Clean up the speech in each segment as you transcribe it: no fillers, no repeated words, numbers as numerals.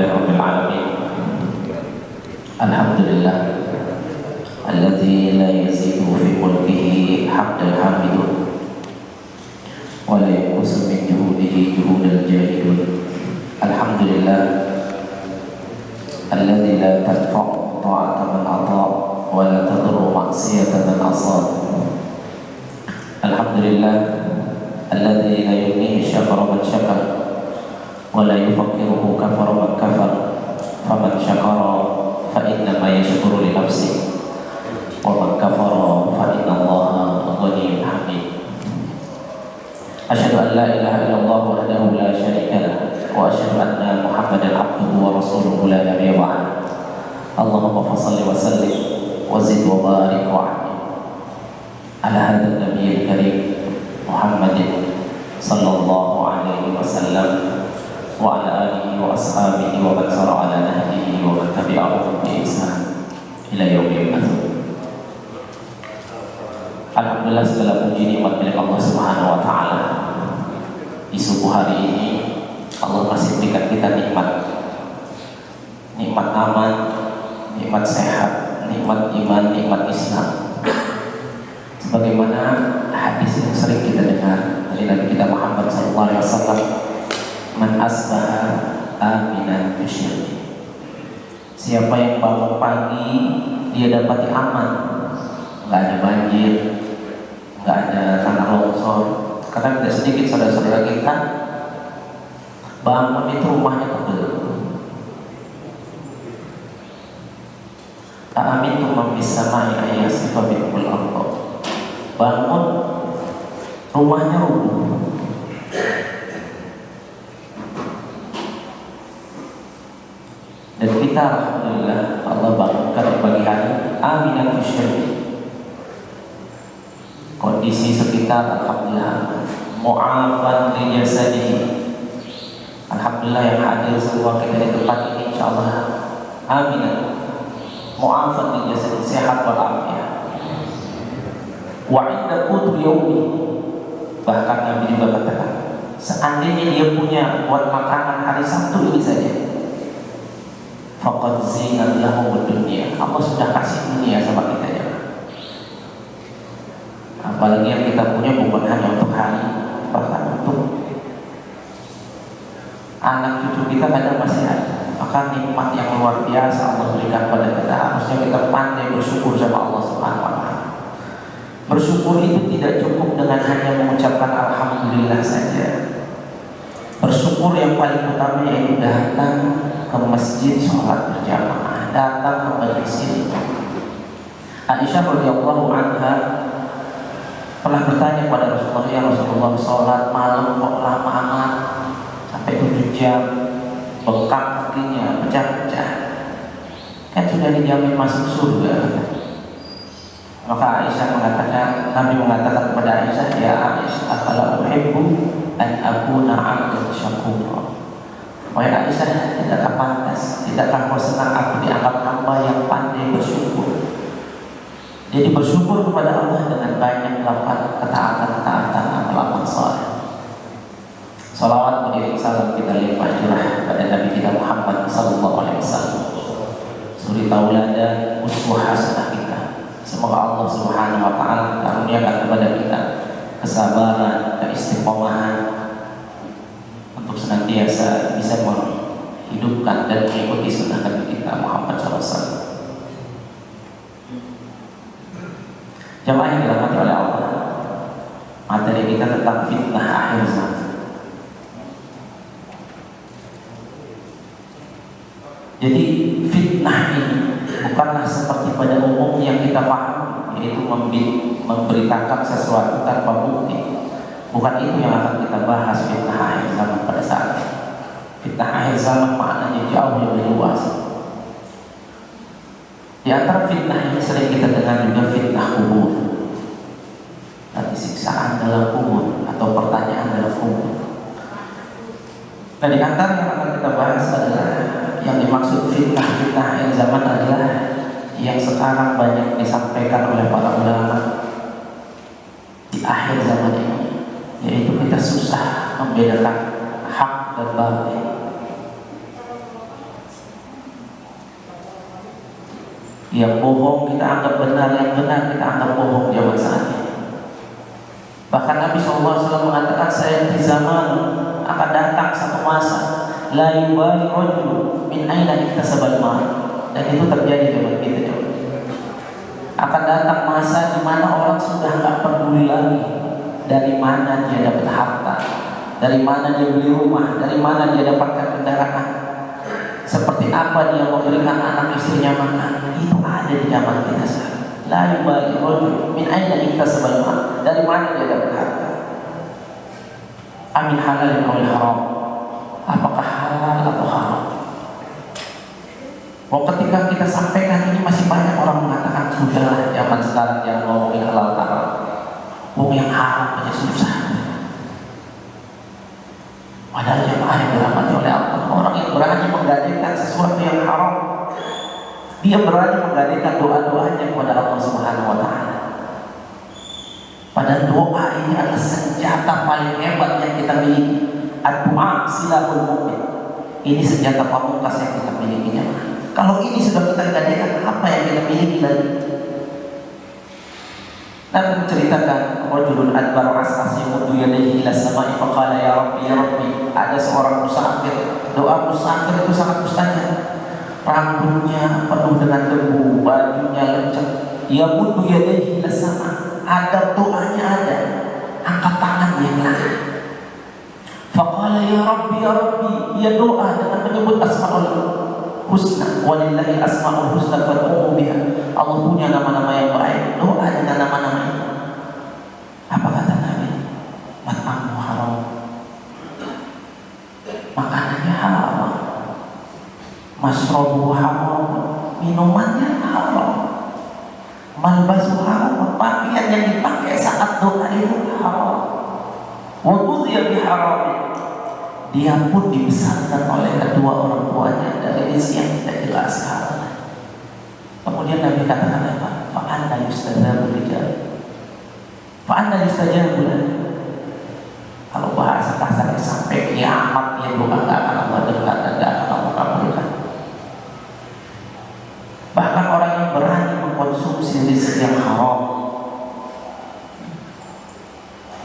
Rabbil Alamin. Alhamdulillah alladzi la yazidu fi mulkihi hamdal hamidun wa la yanqusu min juhudihi juhudal jahidun. Alhamdulillah alladzi la tanfa'u ta'ata man ata' wa la tadurru ma'siyata man asa. Alhamdulillah alladzi la yugnihi syakra man syakar wa la yufakkiruhu kafara man kafar. Faman syakara fa innama yashkuru li nafsihi wa man kafara fa inna Allaha ghaniyyun hamid. Asyhadu an la ilaha illallah wahdahu la syarika lah wa asyhadu anna Muhammadan abduhu wa rasuluhu la nabiyya ba'dahu. Allahumma shalli wa sallim wa zid wa barik wa ahmid ala hadzal nabiyil karim Muhammadin sallallahu alaihi wasallam wa ala alihi wa ashabihi wa man sara ala nahjihi wa man tabi'ahum bi ihsan ila yaumil qiyamah. Alhamdulillah, segala puji nikmat milik Allah Subhanahu wa taala. Di subuh hari ini Allah masih berikan kita nikmat aman, nikmat sehat, nikmat iman, nikmat Islam. Sebagaimana hadis yang sering kita dengar dari Nabi kita Muhammad SAW, man asbaha aminan bisyirki. Siapa yang bangun pagi dia dapati aman, nggak ada banjir, nggak ada tanah longsor. Karena tidak sedikit saudara-saudara kita bangun itu rumahnya pegel. Amin tu mambisa mai ayasifa bikul Allah. Bangun rumahnya rubuh. Dan kita alhamdulillah Allah bangunkan di pagi hari aminan fisyarki. Kondisi sekitar alhamdulillah mu'afan li jasadihi. Alhamdulillah yang hadir semua kita di tempat ini insyaallah aminan mu'afan li jasadihi, sehat walafiat. Wa inda qutul yaumi, bahkan Nabi juga katakan seandainya dia punya buat makanan hari Sabtu ini saja, faqad zinat lahum dunya, Allah sudah kasih dunia sama kita ya. Apalagi yang kita punya bukan hanya untuk hari, bahkan untuk anak cucu kita kadang masih ada. Maka nikmat yang luar biasa Allah berikan pada kita, harusnya kita pandai bersyukur sama Allah Subhanahu wa taala. Bersyukur itu tidak cukup dengan hanya mengucapkan alhamdulillah saja. Bersyukur yang paling utama yaitu datang ke masjid sholat berjamaah, datang ke majelis ilmu. Aisyah radhiyallahu anha pernah bertanya kepada Rasulullah, ya Rasulullah, sholat malam kok lama amat sampai 7 jam, bengkak kakinya, pecah-pecah, kan sudah dijamin masuk surga. Maka Aisyah mengatakan, Nabi mengatakan kepada Aisyah, ya Aisyah, afala uhibbu an akuna 'abdan syakura. Wahai Aisyah, tidakkah pantas, tidakkah kau senang aku dianggap hamba yang pandai bersyukur? Jadi bersyukur kepada Allah dengan banyak melakukan ketaatan-ketaatan, amal-amal saleh. Salawat mengiring salam kita limpah curah pada Nabi kita Muhammad sallallahu alaihi wasallam, suri tauladan, uswah hasanah kita. Semoga Allah Subhanahu wa taala karuniakan kepada kita kesabaran, keistiqomahan untuk senantiasa bisa menghidupkan dan mengikuti sunnah Nabi kita Muhammad sallallahu alaihi wasallam. Jamaah yang dirahmati oleh Allah, materi kita tentang fitnah akhir zaman. Jadi fitnah ini bukanlah seperti pada umumnya yang kita paham, yaitu memberitakan sesuatu tanpa bukti. Bukan itu yang akan kita bahas fitnah akhir zaman pada saat ini. Fitnah akhir zaman maknanya jauh lebih luas. Di antara fitnah ini sering kita dengar juga fitnah kubur, nanti siksaan dalam kubur atau pertanyaan dalam kubur. Nah, di antara yang akan kita bahas adalah yang dimaksud fitnah akhir zaman adalah yang sekarang banyak disampaikan oleh para ulama di akhir zaman ini, yaitu kita susah membedakan hak dan batil. Yang bohong kita anggap benar, yang benar kita anggap bohong zaman saat ini. Bahkan Nabi SAW mengatakan, saya di zaman akan datang satu masa la yubali rajul min aina iktasabal mal, dan itu terjadi zaman kita coba. Akan datang masa di mana orang sudah nggak peduli lagi dari mana dia dapat harta, dari mana dia beli rumah, dari mana dia dapatkan kendaraan, seperti apa dia memberikan anak istrinya makan. Itu ada di zaman kita sekarang. La yubali rajul min aina iktasabal mal, dari mana dia dapat harta. Amin halal atau haram, apakah halal atau haram. Ketika kita sampaikan ini masih banyak orang mengatakan, sudahlah zaman sekarang jangan ngomongin halal haram, yang haram aja susah. Padahal jemaah yang dirahmati oleh Allah, orang yang berani menggadaikan sesuatu yang haram, dia berani menggadaikan doa-doanya kepada Allah Subhanahu wa Ta'ala. Padahal doa ini adalah senjata paling hebat yang kita miliki. Ad-du'a silahul mu'min. Ini senjata pamungkas yang kita miliki. Kalau ini sudah kita gadaikan, apa yang kita miliki lagi? Nabi menceritakan, rajulun adbar as'as yamuddu yadayhi ila samai faqala ya Rabbi ya Rabbi. Ada seorang musafir, doa musafir itu sangat mustajab. Rambutnya penuh dengan debu, bajunya lecek, yamuddu yadayhi ila samai, ada doanya ada, angkat tangan yang lain. Faqala ya Rabbi ya Rabbi, dia doa dengan menyebut asmaul husna, walillahi asmaul husna fad'uhu biha. Allah punya nama-nama yang baik, doa dengan nama-nama itu. Apa kata Nabi? Mat'amu haram, makanannya haram, masrobu haram, minumannya haram, malbasu haram, pakaian yang dipakai saat doa itu haram, wudhuya biharam. Dia pun dibesarkan oleh kedua orang tuanya dari rezeki yang tidak jelas haram. Kemudian Nabi katakan apa? Fa'anna yustajabu rijal, fa'anna yustajabu. Kalau bahasa kasarnya sampai kiamat dia doa nggak akan Allah dengar dan nggak akan Allah kabulkan. Bahkan orang yang berani mengkonsumsi rezeki yang haram,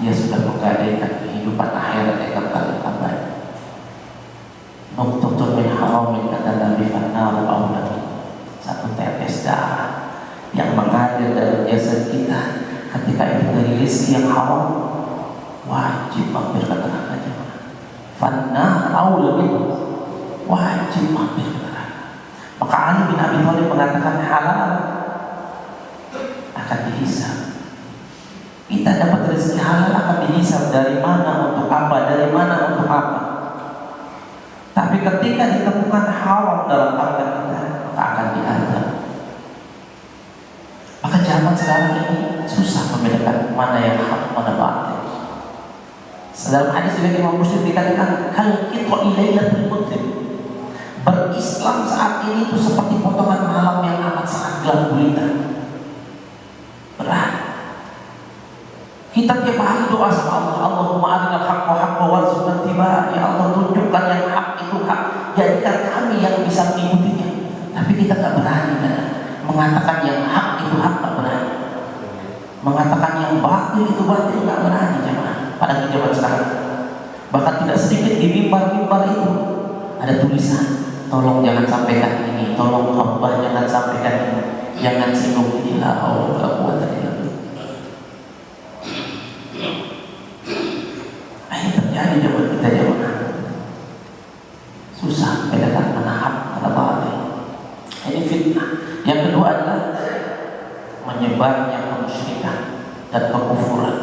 dia sudah menggadaikan kehidupan akhirat yang kekal abadi. Nuktutun min haramin kata Nabi fannar awlaki, satu tetes darah yang mengalir dalam jasad kita ketika itu dari rezeki yang haram, wajib mampir ke neraka. Fannar awlaki, wajib mampir ke neraka. Maka Ali bin Abi Thalib mengatakan halal akan dihisab. Kita dapat rezeki halal akan dihisab dari mana untuk apa, dari mana untuk apa. Tapi ketika ditemukan haram dalam harta kita, maka akan diazab. Maka zaman sekarang ini susah membedakan mana yang hak, mana batil. Dalam hadis riwayat Imam Muslim dikatakan, kal qit'i lailatul muslim. Berislam saat ini itu seperti potongan malam yang amat sangat gelap gulita. Berat. Kita tiap hari doa sama Allah, Allahumma arinal haqqa haqqa warzuqna ittiba'ah. Ya Allah, tunjukkan yang hak itu hak, jadikan kami yang bisa mengikutinya. Tapi kita tak berani kan? Mengatakan yang hak itu hak, tak berani. Mengatakan yang batil itu batil, tak berani jemaah. Pada zaman sekarang, bahkan tidak sedikit di mimbar-mimbar itu ada tulisan, tolong jangan sampaikan ini, tolong hamba jangan sampaikan ini, jangan singgung ini, la haula wala quwwata illa billah. Ini terjadi zaman kita jemaah. Susah bedakan mana hak, mana batil. Ini fitnah. Yang kedua adalah menyebarnya kemusyrikan dan kekufuran.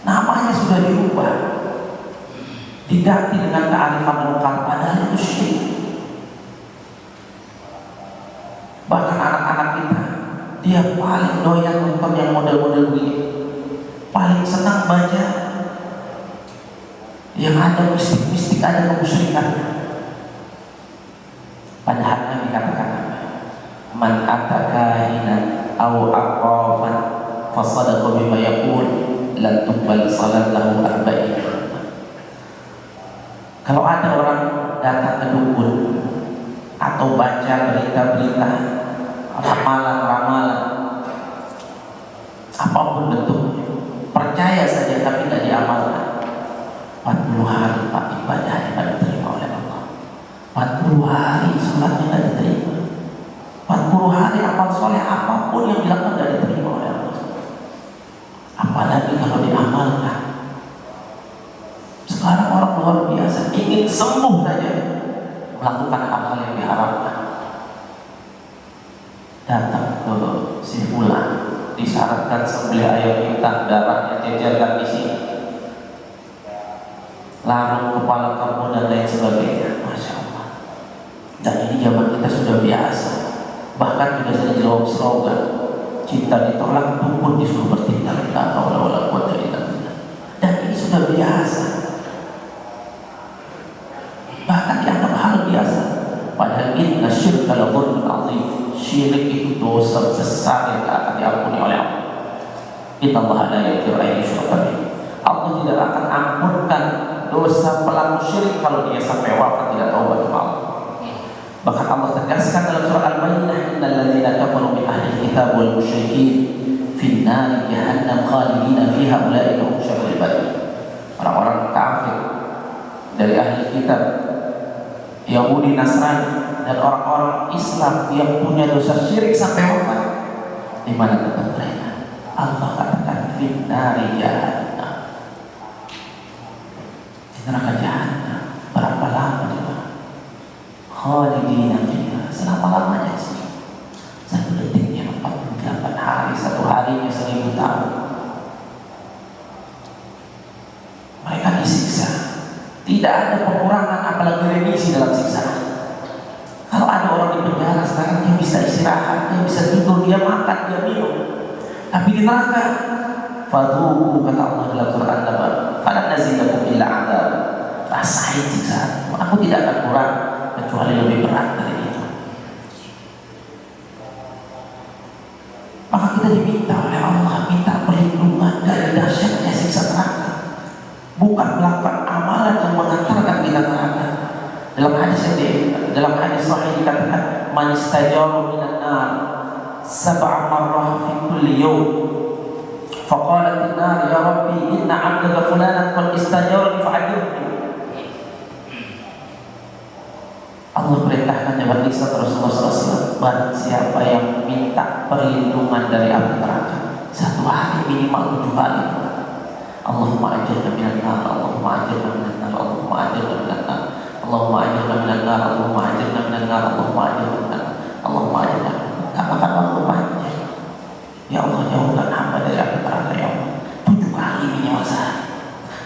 Namanya sudah dirubah, diganti dengan kearifan lokal, padahal itu syirik. Bahkan anak-anak kita, dia paling doyan nonton yang model-model begini, paling senang baca yang ada mistik-mistik, ada kemusyrikannya. Padahal Nabi katakan, man atakahinan aw aqrafan fasadaqa bima yaqul lan tuqbal salat lahu arba'in. Kalau ada orang datang ke dukun atau baca berita-berita ramalan-ramalan apapun bentuknya, percaya saja tapi tidak diamalkan. 40 hari Pak ibadahnya tidak diterima oleh Allah. 40 hari sholatnya tidak diterima. 40 hari amal soleh apapun yang dilakukan tidak diterima oleh Allah. Apalagi kalau diamalkan. Sekarang orang luar biasa ingin sembuh saja melakukan hal-hal yang diharapkan. Datang ke si fulan, disyaratkan sembelih ayam hitam, darahnya jajarkan di sini, larung kepala kamu dan lain sebagainya. Masya Allah. Dan ini zaman kita sudah biasa. Bahkan juga sudah jawab slogan, cinta ditolak, dukun disuruh bertindak. Dan ini sudah biasa. Bahkan dianggap hal biasa. Padahal inna syirka la dzulmun adzim. Syirik itu dosa besar yang tak akan diampuni oleh Allah. Innallaha la yaghfiru an yushraka bihi. Allah tidak akan ampunkan dosa pelaku syirik kalau dia sampai wafat tidak taubat kepada Allah. Bahkan Allah tegaskan dalam surah Al-Baqarah, innal ladzina kafaru min ahli kitab wal musyrikin fin nar jahannam khalidina fiha ulaika hum syarrul bariyah. Orang-orang kafir dari ahli kitab, Yahudi, Nasrani, dan orang-orang Islam yang punya dosa syirik sampai wafat, di mana tempat mereka? Allah katakan fin nar jahannam, di neraka jahannam. Berapa lama dia? Khalidina fiha, selama-lamanya sih. 1 detiknya 48 hari, 1 harinya 1000 tahun. Mereka disiksa, tidak ada pengurangan apalagi remisi dalam siksaan. Kalau ada orang di penjara sekarang, dia bisa istirahat, dia bisa tidur, dia makan, dia minum. Tapi di neraka, fadhuku, kata Allah dalam surah An-Naba, falan nazidakum illa adzab. Rasain siksaan, aku tidak akan kurang kecuali lebih berat dari itu. Maka kita diminta oleh Allah, minta perlindungan dari dahsyatnya siksa neraka, bukan melakukan amalan yang mengantarkan kita neraka. Dalam hadis sahih dikatakan, man istajaru minan nar sab'a marrah fi kulli yawm. Faqalat an-nar ya rabbi inna 'abdaka fulanan qad istajarani fa'ajirni. Allah perintahkan jawab kisah Rasulullah SAW, barang siapa yang minta perlindungan dari api neraka 1 hari minimal 7 kali, Allahumma ajirna minan nar, Allahumma ajirna minan nar, Allahumma ajirna minan nar, Allahumma ajirna minan nar, Allahumma ajirna minan nar, Allahumma ajirna minan nar, Allahumma ajirna. Tak makan waktu panjang. Ya Allah, jauhkan hamba dari api neraka ya Allah. 7 kali minimal sehari.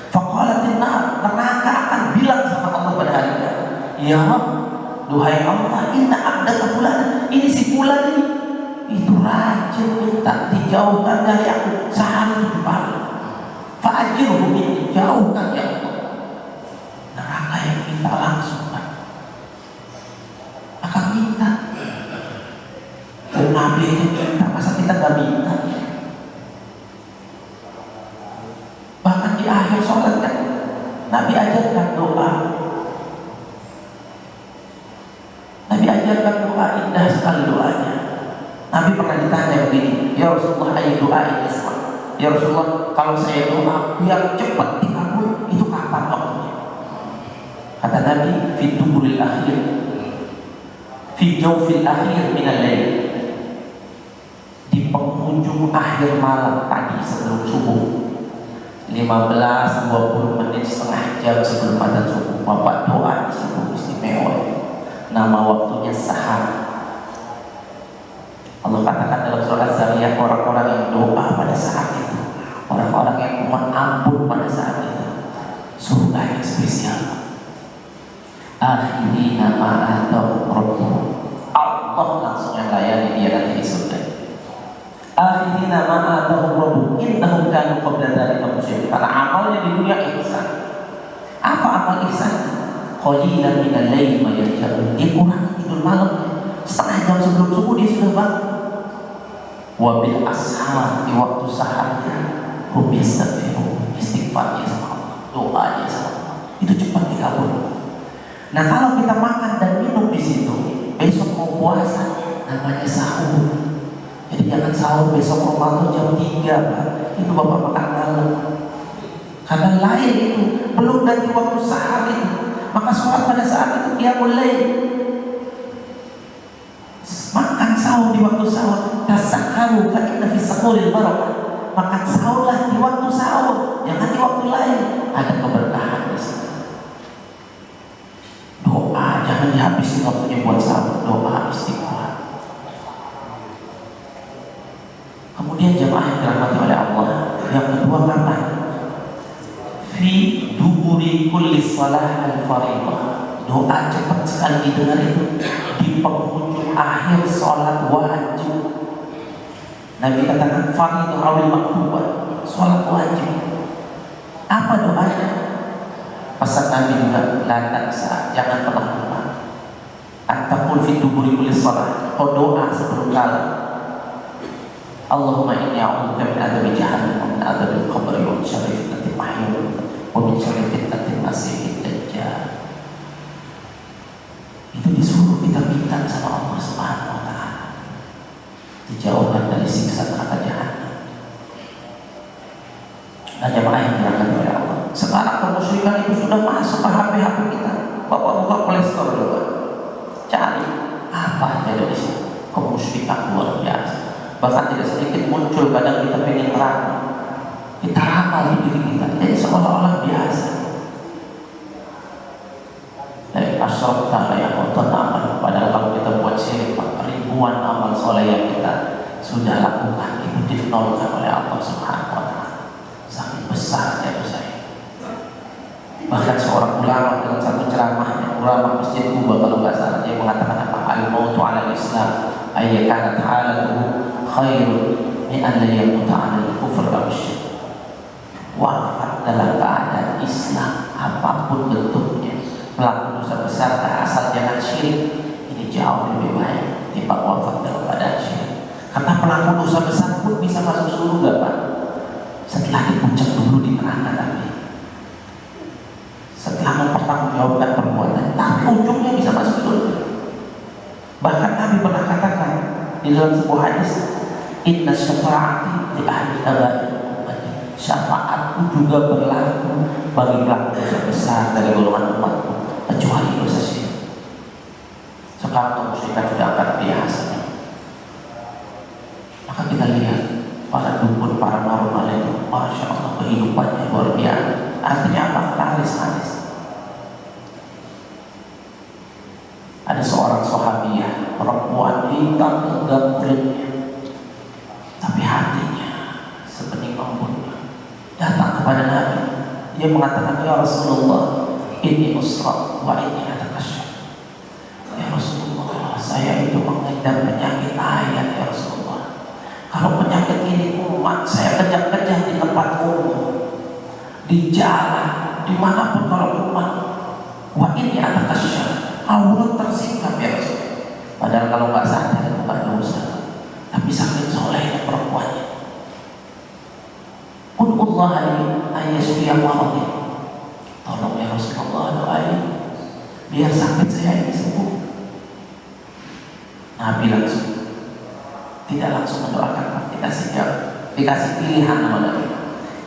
Faqalatin nar, neraka akan bilang sama Allah pada hari itu, ya Rabb, duhai Allah, inna abdaka fulan, ini si fulan ini, itu rajin minta dijauhkan dari aku sehari 7 kali. Fa'ajirhu minni, jauhkan ya Allah. Neraka yang minta langsung kan, akan minta. Dan Nabi ini minta, masa kita gak minta? Bahkan di akhir sholat kan Nabi ajarkan doa. Nabi ajarkan doa, indah sekali doanya. Nabi pernah ditanya begini, ya Rasulullah, ayo doa ini semua. Ya Rasulullah, kalau saya doa biar cepat dikabul, itu kapan waktunya? Kata Nabi, fi duburil akhir, fi jawfil akhir minal lail, di penghujung akhir malam tadi sebelum subuh, 15-20 menit, setengah jam sebelum adzan subuh. Bapak doa di situ istimewa. Nama waktunya sahar. Allah katakan dalam surah Az-Zariyat, orang-orang yang doa pada saat itu, orang-orang yang mohon ampun pada saat itu, surga yang spesial. Akhirina ma'atau rabbuh, Allah langsung yang layani dia nanti di surga. Akhirina ma'atau rabbuh innahum kanu qabla dzalika musyrikin. Karena amalnya di dunia ihsan. Apa amal ihsan? Qalilan minal laili ma yahjaun. Dia kurang tidur malam, setengah jam sebelum subuh dia sudah bangun. Wa bil ashar, di waktu saharnya hum yastaghfirun, istighfarnya sama Allah, doanya sama Allah, itu cepat dikabul. Nah kalau kita makan dan minum di situ, besok mau puasa, namanya sahur. Jadi jangan sahur besok Ramadan jam 3 Pak. Itu Bapak makan malam. Karena lain itu belum dari waktu sahur itu. Maka sholat pada saat itu dia mulai makan sahur di waktu sahur. Tasahharu fa inna fi sahuril barakah. Makan sahurlah di waktu sahur, jangan di waktu lain. Ada keberkahan di situ. Doa jangan dihabisin waktunya buat sahur. Doa istighfar. Kemudian jemaah yang dirahmati oleh Allah, yang kedua kapan? Fi duburi kulli salah al-fariḍah. Doa cepat sekali didengar itu di penghujung akhir sholat wajib. Nabi katakan fariḍah awil maktubah, sholat wajib. Apa doanya? Pesan Nabi juga, la tansa, jangan pernah lupa. At-taqul fi duburi kulli salah. Kau doa sebelum kala. Allahumma inni a'udzubika min adzabi jahannam wa min adzabil qabri wa min syarri fitnatil mahya wa min syarri fitnatil masiihid dajjal. Itu disuruh kita minta sama Allah Subhanahu wa taala. Dijauhkan dari siksa neraka jahannam. Nah, jemaah yang dirahmati oleh Allah. Sekarang kemusyrikan itu sudah masuk ke HP kita. Bapak buka Play Store dulu. Cari apa aja dari sini. Kemusyrikan luar biasa. Bahkan tidak sedikit muncul kadang kita pengen ramal. Kita ramal di diri kita. Jadi seolah-olah biasa. Dari asyrafa ya Allah amal. Padahal kalau kita buat syirik, ribuan amal soleh yang kita sudah lakukan itu dinolkan oleh Allah Subhanahu wa taala. Sangat besarnya dosa ini. Bahkan seorang ulama dalam satu ceramahnya, ulama Masjid Kuba kalau nggak salah, dia mengatakan apa? Al-mautu 'ala al-Islam ayyakanat halatuhu khairun min an la yamuta 'ala al-kufr aw asy-syirk. Wafat dalam keadaan Islam apapun bentuknya, pelaku dosa besar asal jangan syirik, ini jauh lebih baik timbang wafat dalam keadaan syirik. Karena pelaku dosa besar pun bisa masuk surga Pak, setelah dipuncak dulu di neraka nanti. Setelah mempertanggungjawabkan perbuatan, tapi ujungnya bisa masuk surga. Bahkan Nabi pernah katakan di dalam sebuah hadis, inna syafa'ati li ahli aba'i, syafaatku juga berlaku bagi pelaku dosa besar dari golongan umatku, kecuali dosa syirik. Sekarang kemusyrikan sudah akan biasa. Maka kita lihat para dukun, para normal itu, masya Allah kehidupannya luar biasa. Artinya apa? Laris-laris. Ada seorang sahabiah, perempuan hitam tegap kulitnya, tapi hatinya sebening embun. Datang kepada Nabi, dia mengatakan, ya Rasulullah, ini usra wa ini atakasyaf. Ya Rasulullah, saya itu mengidap penyakit ayat ya Rasulullah. Kalau penyakit ini umat, saya kejar-kejar di tempat umum, di jalan, dimanapun kalau umat. Wa ini atakasyaf, aurat tersingkap ya Rasulullah. Padahal kalau nggak sadar itu bukan dosa, tapi saking solehnya perempuannya. Ud'ullah ayyashfiya maradi. Tolong ya Rasulullah, doain biar sakit saya ini sembuh. Nabi langsung tidak langsung mendoakan, dikasih pilihan sama Nabi.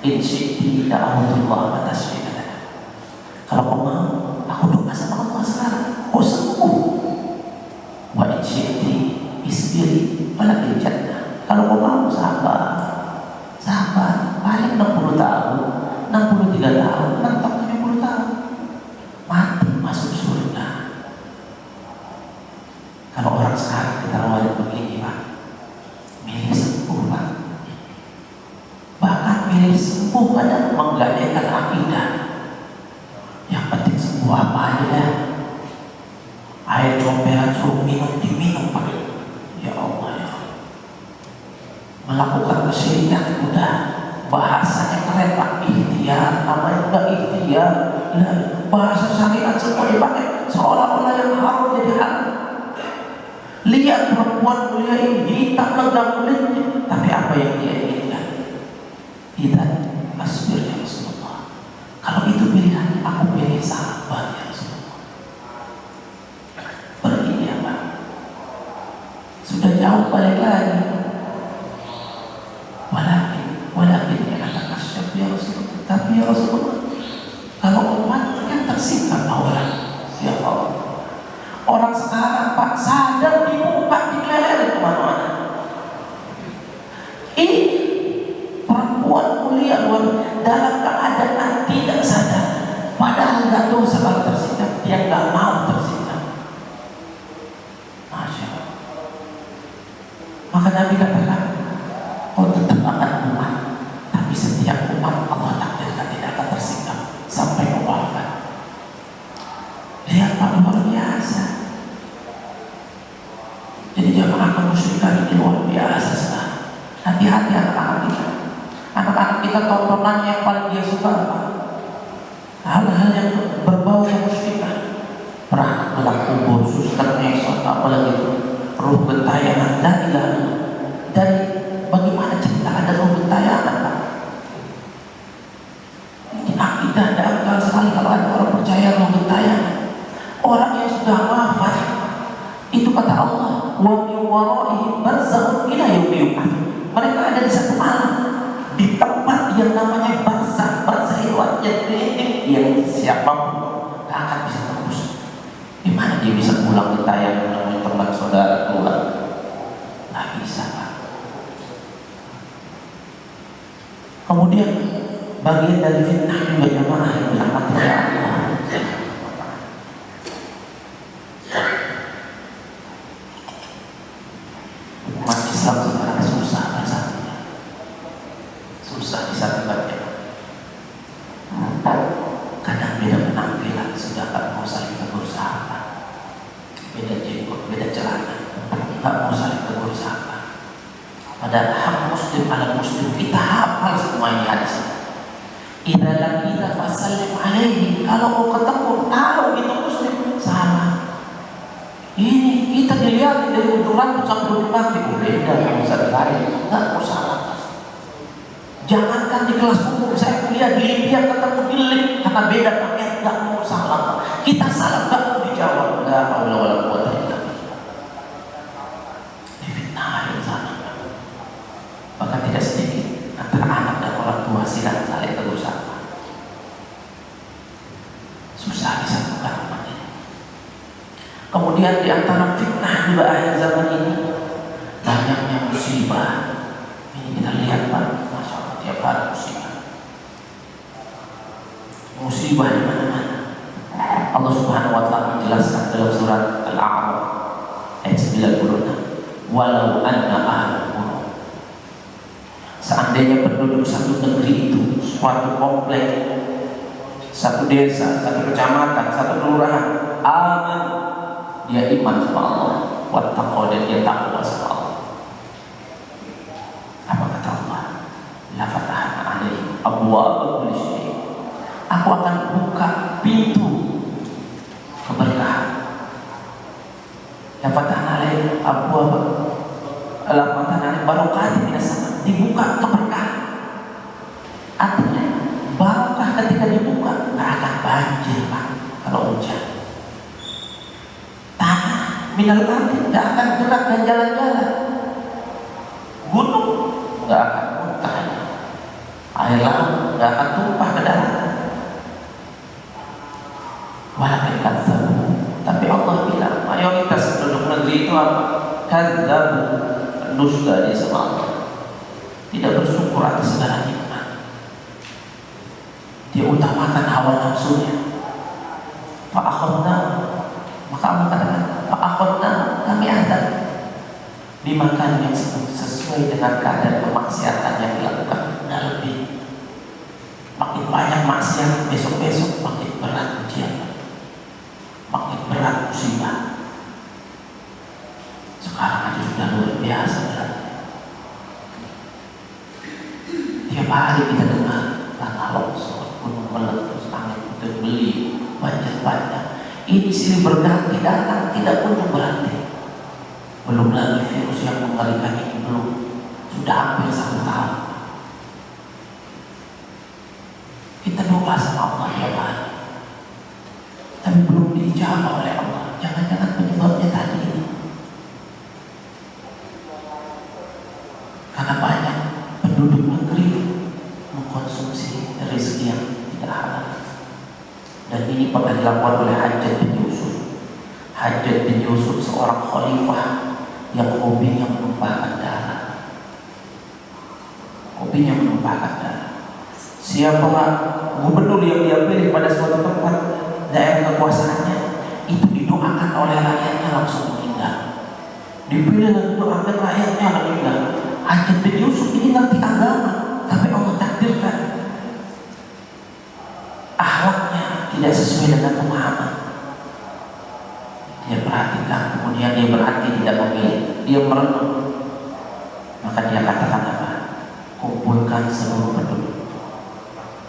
In syi'ti da'awatullah atasyi'ata. Kalau kau mau, aku doa sama Allah sekarang, kau sembuh. Wa in syi'ti isbiri walakil jannah. Kalau kau mau, sabar, paling 60 tahun, 63 tahun, mentok 70 tahun, mati masuk surga. Kalau orang sekarang kita rawatin begini Pak, milih sembuh Pak. Bahkan milih sembuh pada menggadaikan akidah. Yang penting sembuh apa aja dah. Air comberan suruh minum, diminum Pak. Ya Allah ya. Melakukan kesyirikan udah, bahasanya keren Pak, ikhtiar, namanya udah ikhtiar. Bahasa syariat semua dipakai seolah-olah yang haram jadi halal. Lihat perempuan mulia ini hitam legam kulitnya, tapi apa yang dia inginkan? Tidak asbir ya Rasulullah. Kalau itu pilihan, aku pilih sahabat ya Rasulullah. Pergi dia Pak. Sudah jauh balik lagi. Walakin ya anak asyaf ya Rasulullah. Tapi ya Rasulullah, kalau umat kan tersingkap orang. Ya Allah, orang sekarang Pak sadar di muka dikelelerin kemana-mana. Ini perempuan mulia luar dalam keadaan tidak sadar, padahal nggak dosa kalau tersikap, dia nggak mau tersikap. Masya Allah. Maka Nabi katakan, kau tetap akan umat, tapi setiap umat Allah takdirkan tidak akan tersikap sampai wafat. Lihat Pak, luar biasa. Jadi jamaah kaum muslimin ini luar biasa sekali. Hati-hati anak-anak kita. Anak-anak kita tontonannya yang paling dia suka apa? Hal-hal yang berbau yang musyrikah. Perang gelap kubur, suster ngesot, apalagi itu ruh gentayangan dari bagaimana cerita ada ruh gentayangan Pak? Ini akidah dangkal sekali kalau ada orang percaya ruh gentayangan. Orang yang sudah wafat itu kata Allah, wa min waraihim barzakhun ila yaumi yub'ats. Mereka ada di satu alam, di tempat yang namanya barzakh. Barzakh itu artinya titik yang siapapun gak akan bisa tembus. Gimana dia bisa pulang ke tayang menemui teman saudara Tuhan? Gak bisa Pak. Kemudian bagian dari fitnah juga jamaah yang dirahmati oleh Allah. Umat Islam sekarang susah rasanya, susah disatukan. Kadang beda penampilan sudah tak mau saling tegur sapa, beda jenggot, beda celana, tak mau saling tegur sapa. Padahal hak muslim ala muslim kita hafal semua ini hadis. Idza laqita fasallim alaihi, kalau mau ketemu tahu itu muslim salah. Ini kita dilihat dari ujung rambut sampai ujung kaki beda dengan ustaz lain, nggak mau salah. Jangankan di kelas umum, saya kuliah di Libya ketemu di lift karena beda pakaian, nggak mau salah. Kita salah nggak mau dijawab, nggak haula wala quwwata illa billah. Difitnah di sana. Bahkan tidak sedikit antara anak dan orang tua silang saling tegur sapa. Susah disatukan umat ini. Kemudian di antara fitnah juga akhir zaman ini banyaknya musibah. Ini kita lihat Pak, Masya Allah, tiap hari musibah. Musibah di mana-mana. Allah Subhanahu wa taala menjelaskan dalam surat Al-A'raf ayat 96, walau anna ahlul qura, seandainya penduduk satu negeri itu, suatu komplek, satu desa, satu kecamatan, satu kelurahan, aman, dia iman sama Allah, wattaqwa, dan dia takwa sama Allah. Apa kata Allah? La fatahna alaihim abwaaba kulli syai'. Aku akan buka pintu keberkahan. La fatahna alaihim abwaaba, la fatahna alaihim barakatin minas sama'. Dibuka keberkahan. Artinya barokah ketika dibuka nggak akan banjir Pak kalau hujan. Minal ardi nggak akan gerak dan jalan-jalan. Gunung nggak akan muntah. Air laut nggak akan tumpah ke daratan. Walakin kadzabu, tapi Allah bilang mayoritas penduduk negeri itu apa? Kadzabu, dusta dia sama Allah. Tidak bersyukur atas segala nikmat. Dia utamakan hawa nafsunya. Fa'akhadna, maka Allah katakan fa'akhadna, kami azab dimakan yang sesuai dengan kadar kemaksiatan yang dilakukan. Nah, lebih makin banyak maksiat, besok-besok makin berat ujian, makin berat musibah. Sekarang aja sudah luar biasa berat. Tiap hari kita dengar tanah longsor, gunung meletus, angin puting beliung, banjir bandang. Ini silih berganti datang, tidak kunjung berhenti. Belum lagi virus yang mengerikan ini belum, sudah hampir 1 tahun. Kita doa sama Allah tiap hari, tapi belum dijawab oleh Allah. Jangan-jangan penyebabnya tadi ini. bin Yusuf seorang khalifah yang hobinya menumpahkan darah. Hobinya menumpahkan darah. Siapa gubernur yang dia pilih pada suatu tempat daerah kekuasaannya, itu didoakan oleh rakyatnya langsung meninggal. Dipilih dan didoakan rakyatnya meninggal. Hajjaj bin Yusuf ini ngerti agama, tapi Allah takdirkan akhlaknya tidak sesuai dengan pemahaman. Dia perhatikan, kemudian dia berhenti tidak memilih, dia merenung. Maka dia katakan apa? Kumpulkan seluruh penduduk,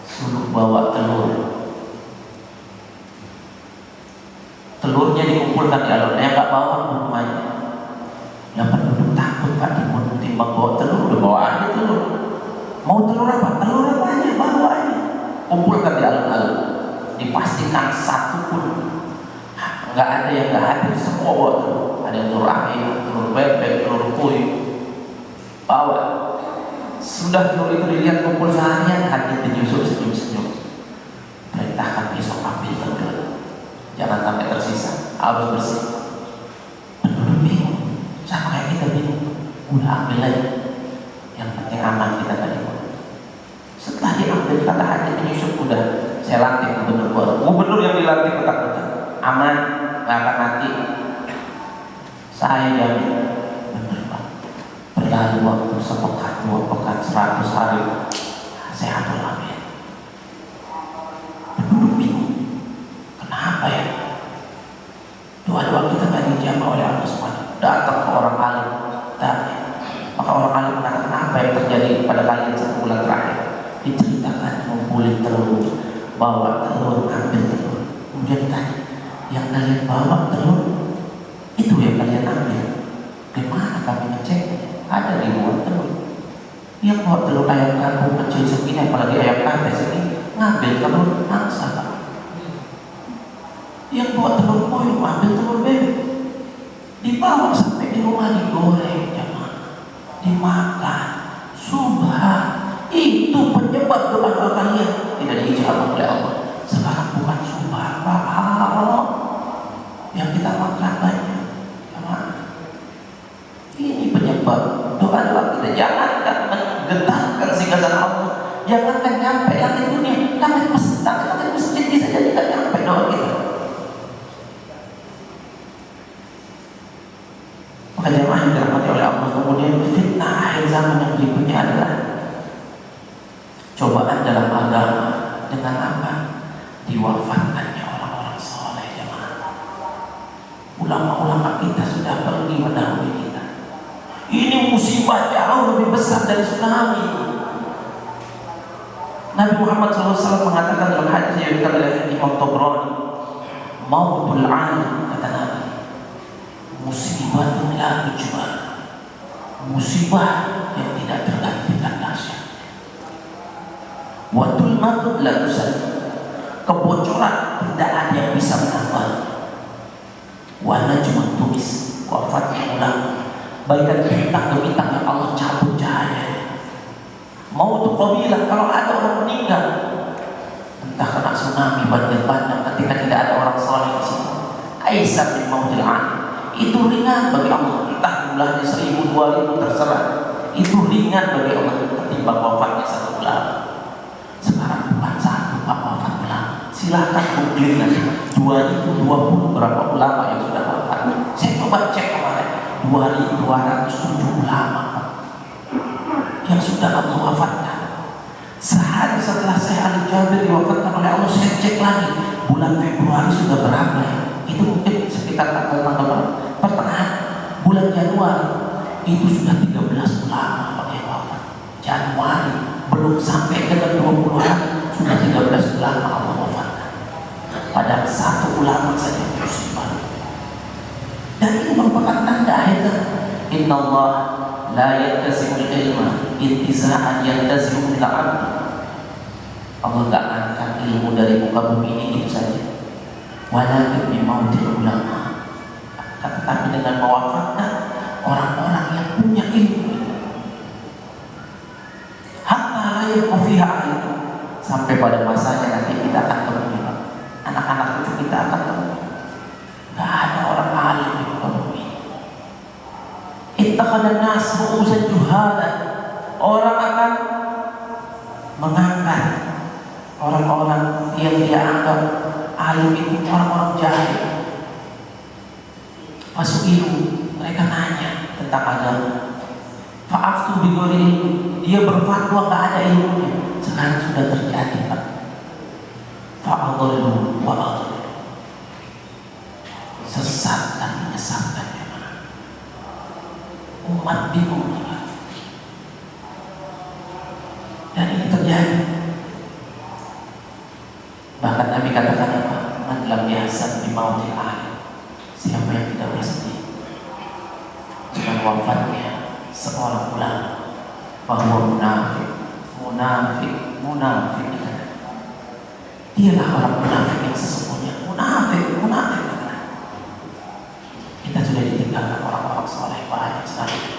suruh bawa telur. Telurnya dikumpulkan di alun, yang nggak bawa rumahnya. Yang penduduk takut Pak dibunuh timbang bawa telur, udah bawa aja telur. Mau telur apa? Telur apa aja, bawa aja. Kumpulkan di alun-alun. Dipastikan satu pun nggak ada yang nggak hadir, semua bawa telur. Ada telur ayam, telur bebek, telur puyuh, bawa. Sudah telur itu dilihat kumpul seharian, Hajjaj bin Yusuf senyum-senyum. Perintahkan besok ambil telur, jangan sampai tersisa, harus bersih. Penduduk bingung, sama kayak kita bingung. Udah ambil aja, yang penting aman kita tadi. Setelah diambil, kata Hajjaj bin Yusuf, udah saya lantik gubernur baru. Gubernur yang dilantik ketakutan, aman, nggak akan mati. Saya jamin, bener Pak. Berlalu waktu sepekan, 2 pekan, 100 hari, sehat walafiat. Penduduk bingung, kenapa ya? Doa-doa kita nggak dijawab oleh Allah SWT. Datang ke orang alim, tanya. Maka orang alim mengatakan, apa yang terjadi pada kalian 1 bulan terakhir? Diceritakan, ngumpulin telur, bawa telur, ambil telur. Kemudian tanya, yang kalian bawa telur itu yang kalian ambil, gimana kami ngecek? Ada ribuan telur. Yang bawa telur ayam kampung kecil segini, apalagi ayam kampung segini, ngambil telur angsa Pak. Yang bawa telur puyuh, ambil telur bebek, dibawa sampai di rumah, digoreng, dimakan. Subhan, itu penyebab doa-doa kalian tidak diijabah oleh Allah. Sekarang bukan subhan, Allah yang kita makan banyak. Ini penyebab doa-doa kita. Jangankan menggetarkan singgasan Allah, jangankan nyampe langit dunia, langit masjid bisa jadi tak nyampe doa kita. Maka jemaah yang dirahmati oleh Allah, kemudian fitnah akhir zaman yang berikutnya adalah cobaan dalam agama. Dengan apa? Diwafatkannya orang-orang soleh. Jemaah, ulama-ulama kita sudah pergi mendahului kita. Ini musibah jauh lebih besar dari tsunami. Nabi Muhammad SAW mengatakan dalam hadis yang dikatakan oleh Imam Tabrani, mautul alim, kata Nabi, musibah la tujbar, musibah yang tidak tergantikan dahsyat. Wa tulmatun la tusad, kebocoran tidak ada yang bisa menambah. Wa najmun tumis, wafatnya ulama, bagaikan bintang-bintang yang Allah cabut cahaya. Mau tuh qabilah, kalau ada orang meninggal, entah kena tsunami, banjir bandang, ketika tidak ada orang saleh di situ, aisar bin mautil alim, itu ringan bagi Allah. Entah jumlahnya 1000, 2000, terserah, itu ringan bagi Allah ketimbang wafatnya 1 ulama. Sekarang bukan 1 Pak wafat ulama, silahkan googling aja 2020 berapa ulama yang sudah wafat. Saya coba cek kemarin, 2207 ulama yang sudah Allah wafatkan. Sehari setelah saya Ali Jabir diwafatkan oleh Allah, saya cek lagi bulan Februari sudah berapa ya? Itu mungkin sekitar tanggal pertengahan bulan Januari, itu sudah 13 ulama yang wafat. Januari belum sampai ke 20 hari sudah 13 ulama Allah wafatkan. Padahal 1 ulama saja musibah. Dan ini merupakan tanda akhir zaman. Inna Allah la yattazi'ul ilma intiza'an yattazi'u bil 'abd. Allah tak angkat ilmu dari muka bumi ini itu saja. Walakin bi mautil ulama, tetapi dengan mewafatkan orang-orang yang punya ilmu. Hatta la yakfiha ilmu, sampai pada masanya nanti kita akan temui anak-anak cucu kita akan temui. Gak ada orang alim Ittakhadhan nas ru'usan juhalan. Orang akan mengangkat orang-orang yang dia anggap alim itu orang-orang jahil. Fasu'ilu, mereka nanya tentang agama. Fa'aftu bighairi ilmi, dia berfatwa gak ada ilmunya. Sekarang sudah terjadi, Pak. Fa'adhallu wa adhallu, sesat dan menyesatkan jemaah. Umat bingung, jemaah. Dan ini terjadi. Bahkan Nabi katakan apa? Man lam yahzan bi mautil alim, siapa yang tidak bersedih dengan wafatnya seorang ulama, bahwa munafik. Dialah orang munafik yang sesungguhnya. Munafik. Kita sudah ditinggalkan orang-orang soleh banyak sekali.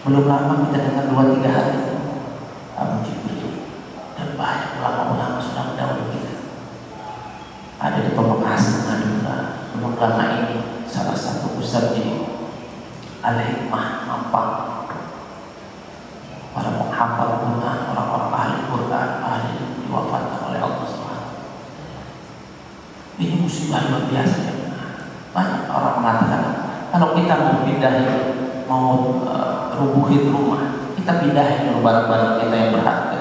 Belum lama kita dengar 2-3 hari Abu Jibril dan banyak ulama-ulama sudah mendahului kita. Ada di Pemekasan, Madura. Ulama ini salah satu ustaz di Al-Hikmah Mampang. Para penghafal Quran, orang-orang ahli Quran, ahli diwafatkan oleh Allah SWT. Ini musibah luar biasa ya. Banyak orang mengatakan kalau kita mau pindahin, mau rubuhin rumah, kita pindahin dulu barang-barang kita yang berharga.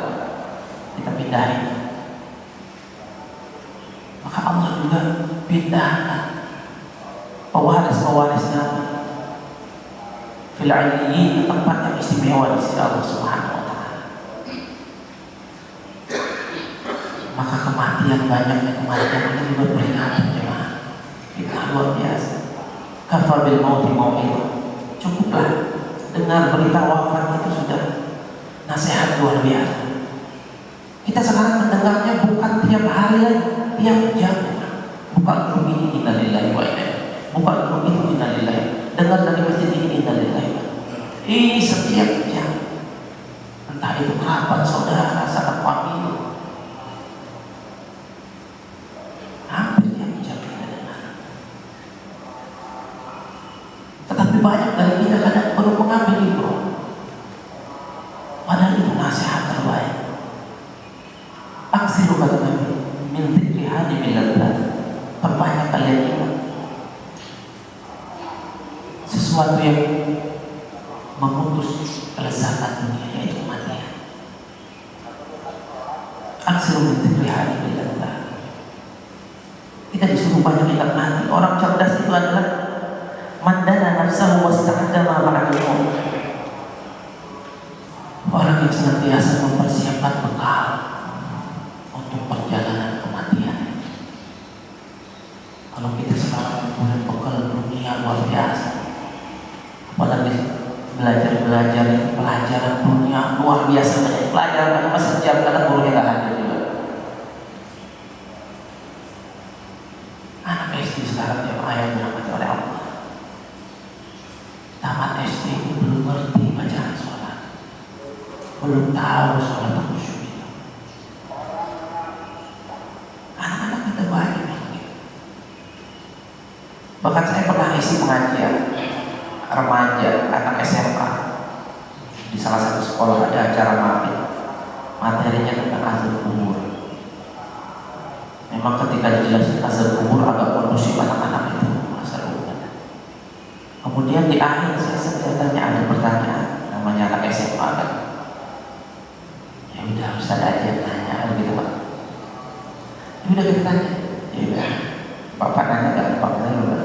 Kita pindahin. Maka Allah juga pindahkan pewaris-pewaris Nabi fil 'aliyyin, tempat yang istimewa di sisi Allah Subhanahu wa taala. Maka kematian banyaknya kematian ini juga peringatan jemaah. Kita luar biasa. Kafa bil mauti mau'izah. Cukuplah dengar berita wafat itu sudah nasihat luar biasa. Kita sekarang mendengarnya bukan tiap hari, tiap jam. Bukan grup ini innalillahi wa inna ilaihi, bukan grup itu innalillahi. Dengar dari masjid ini innalillahi. Ini setiap jam. Entah itu kerabat, saudara, sanak famili. Hampir tiap jam kita dengar. Tetapi banyak dari kita kadang baru mengambil ibrah. Padahal itu nasihat terbaik. Aksiru kata Nabi, min dzikri hadimil ladzat. Perbanyak kalian ingat sesuatu yang memutus kelezatan dunia, yaitu kematian. Aksiru min dzikri hadimil ladzat. Kita disuruh banyak ingat mati. Orang cerdas itu adalah mandana nafsahu wasta'adda ma ba'dal maut. Orang yang senantiasa mempersiapkan bekal untuk perjalanan kematian. Kalau kita sekarang punya bekal dunia luar biasa, apalagi belajar pelajaran dunia luar biasa banyak. Pelajaran agama sejam kadang gurunya nggak hadir juga. Anak SD sekarang yang ayat dirahmati oleh Allah, tamat SD itu belum ngerti bacaan sholat, belum tahu sholat khusyuk itu. Anak-anak kita banyak yang begitu. Bahkan saya pernah isi pengajian remaja, anak SMA di salah satu sekolah, ada acara mabit, materinya tentang azab kubur. Memang ketika dijelaskan azab kubur agak kondusif anak-anak itu seru. Kemudian di akhir saya tanya, ada pertanyaan, namanya anak SMA kan. Ya udah Ustaz aja nanya begitu Pak. Ya udah kita tanya. Ya udah. Bapak nanya enggak? Bapak nanya.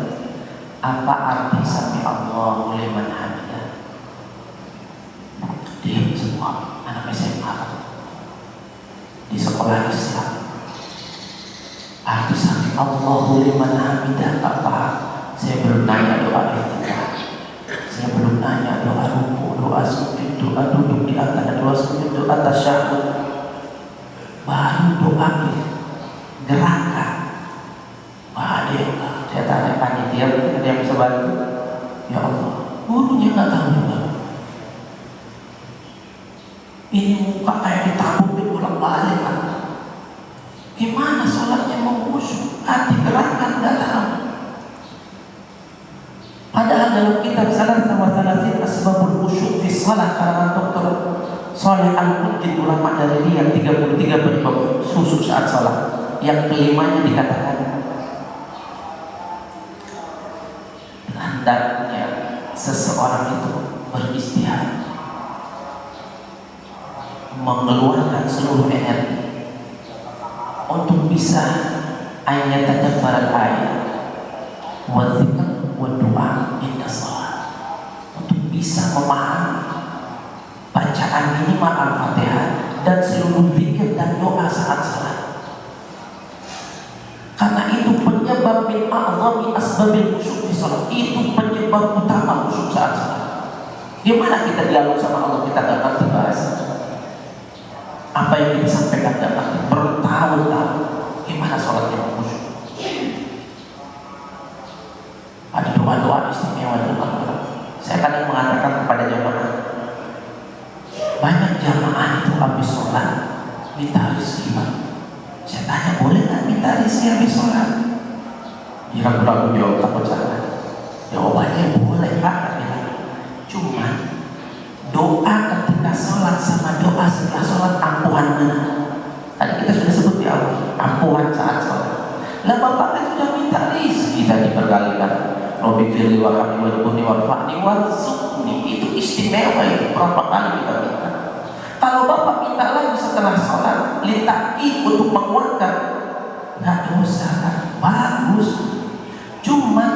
Apa arti sami Allahu liman hamidah? Diam semua anak SMA di sekolah Islam. Arti sami Allahu liman hamidah apa? Saya belum nanya doa iftitah, saya belum nanya doa ruku, doa sujud, doa duduk di antara doa sujud, doa tasyahud, baru doa gerakan. Wah, ada yang tahu. Saya tanya panitia, ada yang bisa bantu? Ya Allah, gurunya nggak tahu juga. Ini muka kayak ditabukin bolak-balik kan? Gimana sholatnya mau khusyuk? Hati gerakan nggak tahu. Padahal dalam kitab Salat sama salasin asbabul khusyuk fi shalah, karangan Dr. Shalih Al-Munjid, ulama dari Riyadh, 33 penyebab khusyuk saat salat. Yang kelimanya dikatakan hendaknya seseorang itu beristihad, mengeluarkan seluruh energi untuk bisa ayat tadabbar ayat wa dzikr wa doa inda shalah, untuk bisa memahami bacaan minimal Al-Fatihah dan seluruh zikir dan doa saat salat. Karena itu penyebab min a'zami asbabil khusyuk fi shalah, itu penyebab utama khusyuk saat salat. Gimana kita dialog sama Allah, kita gak ngerti bahasa, apa yang kita sampaikan gak ngerti, bertahun-tahun, gimana sholatnya khusyuk? Ada doa-doa istimewa dalam Al-Quran. Saya kadang mengatakan kepada jamaah, banyak jamaah itu habis sholat minta rezeki. Saya tanya, boleh nggak minta rezeki habis sholat? Dia ragu-ragu jawab, takut salah. Jawabannya boleh Pak. Cuma doa ketika sholat sama doa setelah sholat ampuhan mana? Tadi kita sudah sebut di awal, ampuhan saat sholat. Lah Bapak kan sudah minta rezeki tadi berkali-kali. Robbi firli wa hamdi wa rubuni wa rafa'ni wa rizukni, itu istimewa itu, berapa kali kita minta. Kalau Bapak minta lagi setelah sholat litaki untuk menguatkan, nggak dosa kan? Bagus. Cuma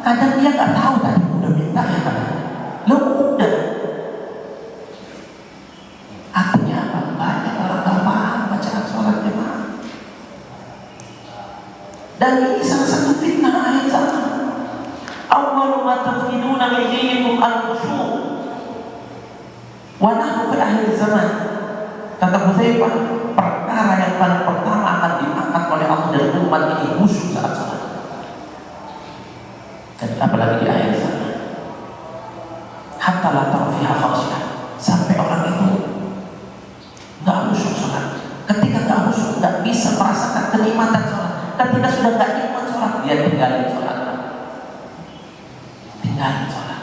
kadang dia nggak tahu tadi udah minta ya kan? Lo udah. Artinya apa? Banyak orang nggak paham bacaan sholat jemaah. Dan ini salah satu fitnah akhir zaman. Awwalu ma tafiduna min dinikum al-khusyuk. Wa nahnu fi akhir zaman. Kata Hudzaifah, perkara yang paling pertama akan diangkat oleh Allah dari umat ini khusyuk saat salat. Dan apalagi di akhir zaman. Hatta la tarfiha khasyah, sampai orang itu enggak khusyuk salat. Ketika enggak khusyuk, enggak bisa merasakan kenikmatan salat. Ketika sudah enggak nikmat salat, dia tinggalin salat. Tinggalin salat.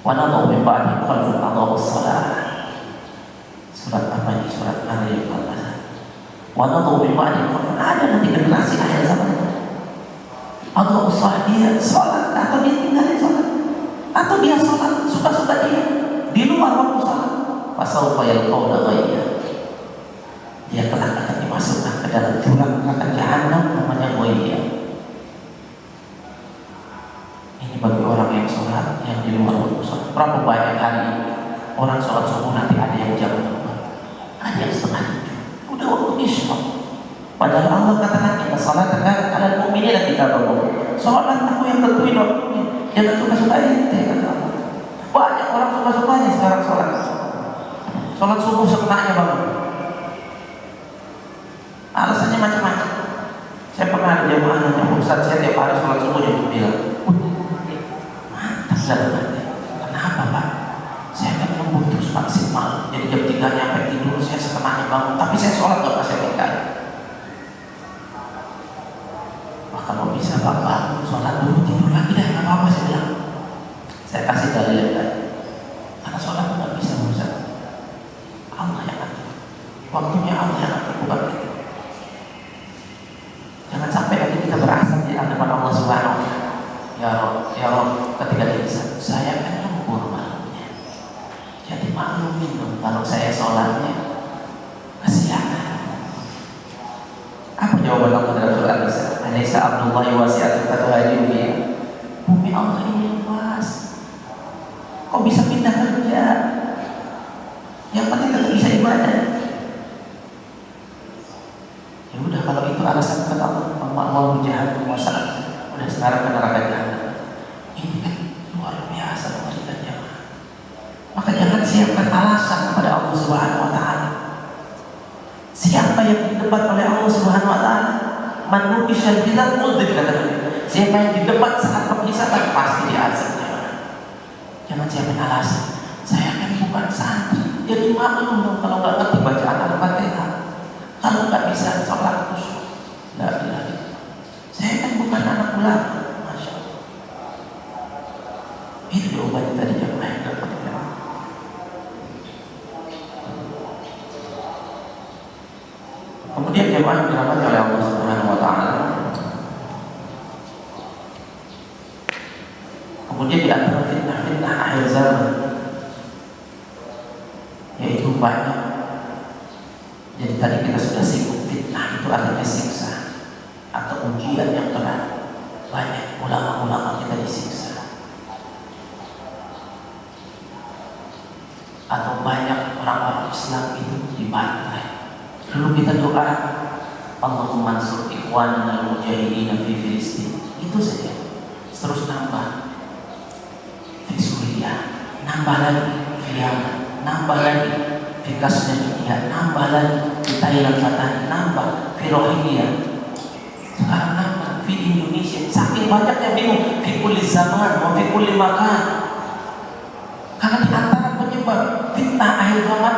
Wa nadhu min ba'di khalful adhabu shalah. Surat apa ini? Surat Al-Imran. Wa nadhu min ba'di khalful, ada nanti generasi akhir zaman. Adhabu shalah, dia salat atau dia tinggalin salat, atau dia salat suka-suka dia di luar waktu salat. Fasawfa yalqawna ghayya, dia kelak akan dimasukkan ke dalam jurang neraka jahanam namanya ghayya. Ini bagi orang yang sholat yang di luar waktu sholat. Berapa banyak hari orang sholat subuh nanti ada yang jam 2, ada yang setengah 7, udah waktu isya. Padahal Allah katakan inna salata alal mu'minina kitaban. Sholat aku yang tentuin waktunya, jangan suka-suka ente kata Allah. Banyak orang suka-sukanya sekarang sholat. Sholat subuh sekenanya bangun. Alasannya macam-macam. Saya pernah ada jamaah nanya, Ustaz saya tiap hari sholat subuh jam 9. Mantap dalam hati. Kenapa Pak? Saya kan lembur terus maksimal. Jadi jam 3 nyampe tidur, saya sekenanya bangun. Tapi saya sholat gak pas saya tinggal. Wah kalau bisa Pak bangun, sholat dulu, tidur lagi dah, gak apa-apa saya bilang. Saya kasih dalil yang tadi. Karena sholat itu gak bisa merusak. Allah yang atur. Waktunya Allah yang atur, bukan kita. Jangan sampai nanti kita berasal di hadapan Allah Subhanahu wa Ta'ala. Ya Rob, ketika dia bisa, saya kan lembur malamnya. Jadi maklumin dong kalau saya sholatnya kesiangan. Apa jawaban Allah dalam surat An-Nisa? An-Nisa Abdullahi wasi'atul fatuhajir fiha. Bumi Allah ini luas. Kok bisa pindah kerja? Yang penting tetap bisa ibadah. Ya udah kalau itu alasan kata Allah, Allah jahat masalah. Udah sekarang ke neraka jahanam. Ini kan luar biasa pengadilan jamaah. Maka jangan siapkan alasan kepada Allah Subhanahu wa Ta'ala. Siapa yang didebat oleh Allah Subhanahu wa Ta'ala? Man nuqishal kitab udzib, kata Nabi. Siapa yang didebat saat penghisaban pasti diazab. Jangan siapkan alasan. Saya kan bukan santri, jadi maklum dong kalau nggak ngerti bacaan Al-Fatihah, kalau nggak bisa sholat khusyuk. Nggak lagi. Saya kan bukan anak ulama, masya Allah. Itu jawabannya tadi jamaah yang dapat. Kemudian jamaah yang dirahmati oleh Allah Subhanahu wa taala. Kemudian di antara fitnah-fitnah akhir zaman, yaitu banyak. Jadi tadi kita sudah singgung, fitnah itu artinya siksa atau ujian yang berat. Banyak ulama-ulama kita disiksa, atau banyak orang-orang Islam itu dibantai. Lalu kita doa, Allahumma ansur ikhwanana al-mujahidin fi Filistin. Itu saja. Terus nambah di Suriah, nambah lagi di Yaman, nambah lagi di Kashmir, nambah lagi di Thailand, nambah di Rohingya. Sekarang nambah di Indonesia. Saking banyaknya bingung. Fi kulli zaman wa fi kulli makan. Karena di antara penyebab fitnah akhir zaman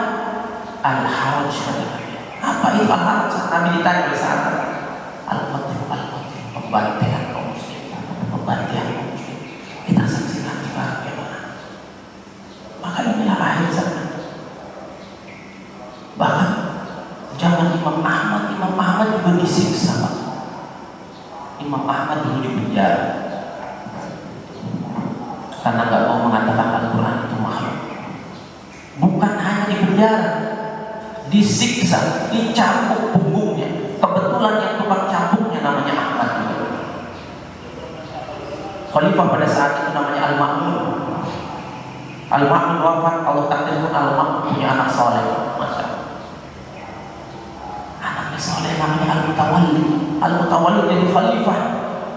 al-haraj. Apa itu al-haraj? Nabi ditanya oleh sahabat, al-qatil, pembantaian kaum muslim, pembantaian kaum muslim. Kita saksikan bagaimana. Maka inilah akhir zaman. Bahkan zaman Imam Ahmad juga disiksa, Pak. Imam Ahmad dulu dipenjara karena nggak mau mengatakan Al-Quran itu makhluk. Bukan hanya dipenjara, disiksa, dicambuk punggungnya. Kebetulan yang tukang cambuknya namanya Ahmad juga. Khalifah pada saat itu namanya Al-Ma'mun. Al-Ma'mun wafat, Allah takdirkan Al-Ma'mun punya anak soleh. Masya Allah. Anaknya soleh namanya Al-Mutawalli. Al-Mutawalli jadi khalifah.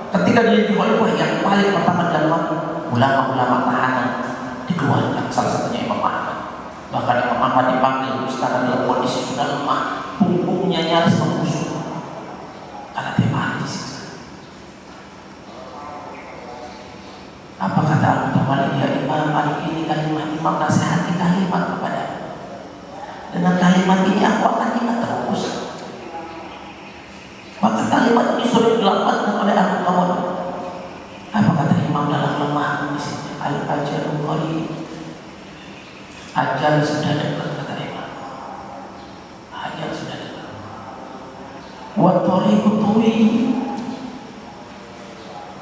Ketika dia jadi khalifah, yang paling pertama dalam ulama-ulama tahanan dikeluarkan, salah satunya Imam Ahmad. Bahkan Imam Ahmad dipanggil di istana dalam kondisi sudah lemah, punggungnya nyaris membusuk karena tiap hari disiksa. Apa kata Al-Mutawalli? Ya Imam, ini kalimat Imam, nasihati kalimat kepada. Dengan kalimat ini aku akan ingat terus. Maka kalimat ini sudah dilafazkan oleh Al-Mutawalli. Apa kata Imam dalam lemah kondisi? Al-ajalu qarib. Ajal sudah dekat, kata Imam. Ajal sudah dekat. Wa thariqu tawil.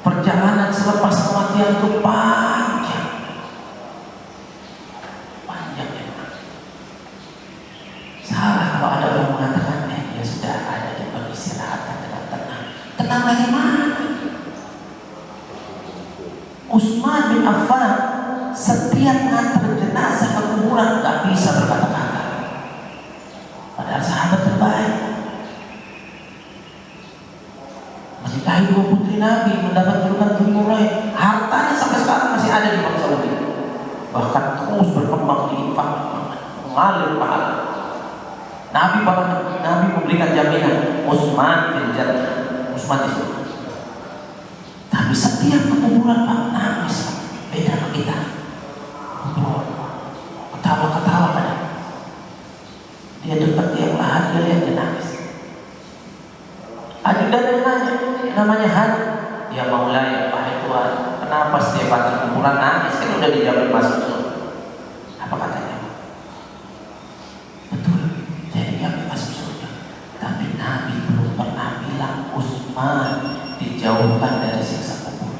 Perjalanan selepas kematian itu panjang. Panjang ya. Salah kalau ada orang mengatakan, ya sudah ada di peristirahatan dengan tenang. Tenang lagi mana? Utsman bin Affan setiap ngantar jenazah ke kuburan tak bisa berkata-kata. Padahal sahabat terbaik. Menikahi dua putri Nabi, mendapat julukan Dzulqarnain. Hartanya sampai sekarang masih ada di bangsa Saudi. Bahkan terus berkembang di infak, mengalir pahala. Nabi memberikan jaminan Utsman fil jannah, Utsman di surga. Tapi setiap kuburan Pak nangis, beda sama kita. Ketawa-ketawa pada. Dia dekat dia lahan, dia lihat dia nangis. Ajudan yang nanya, namanya Han. Ya Maulaya, wahai Tuhan, kenapa setiap kali kuburan nangis? Kan udah dijamin masuk surga. Apa katanya? Betul, jadi kami masuk surga. Tapi Nabi belum pernah bilang Utsman dijauhkan dari siksa kubur.